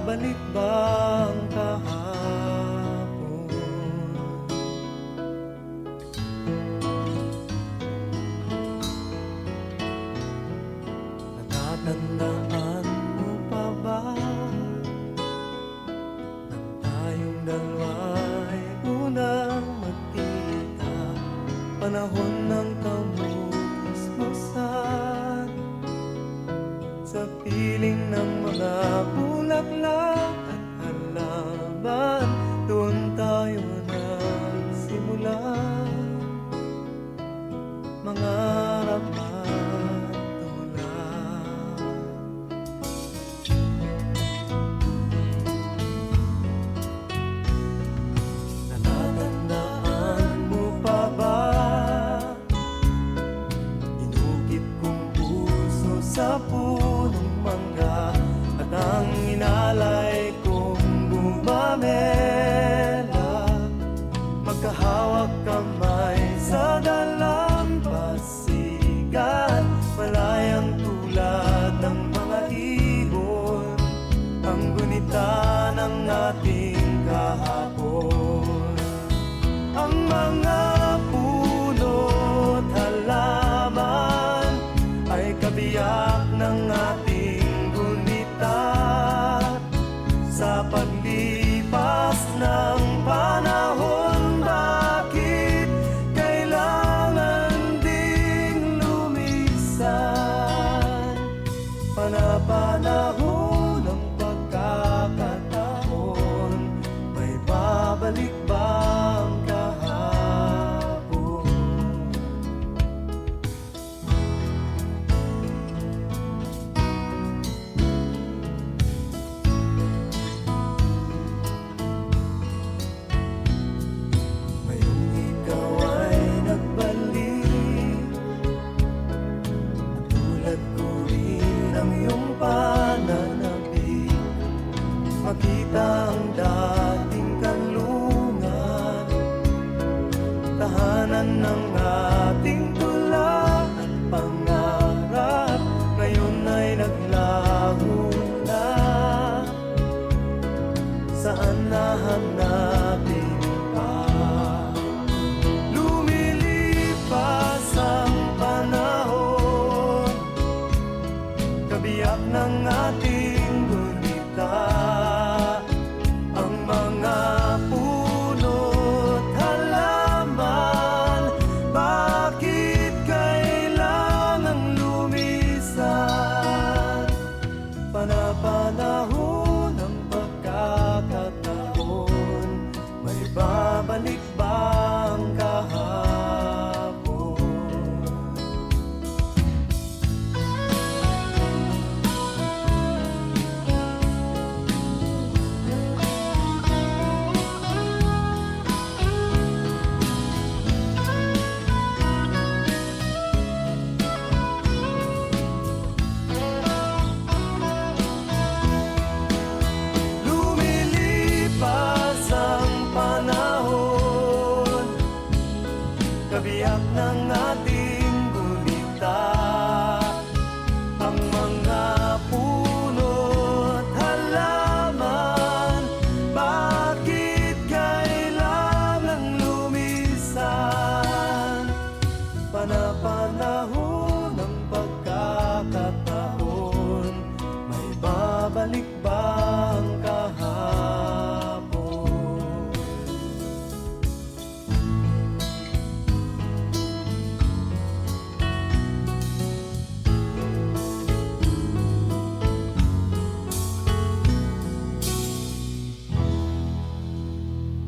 babalik ba ang kahapon? Natatandaan mo pa ba nang tayong dalawa'y unang magkita? Panahon ng kamusmusan sa piling ng mga bulaklak at halaman. Doon tayo nagsimula mangarap at tumulak. Natatandaan mo pa ba inukit kong puso sa punong mangga at ang inalay kong gumamela, magkahawak kamay sa dalampasigan, malayang tulad ng mga ibon, ang gunita ng ating kahapon. Ang mga puno't halaman ay kabiyak ng ating gunita. Sa paglipas ng panahon, bakit kailangan ding lumisan? Panapanahon ng pagkakataon, may babalik ba ang kahapon? Ngayong ikaw ay nagbalik, tulad ko rin ang iyong pananabik, makita ang dahil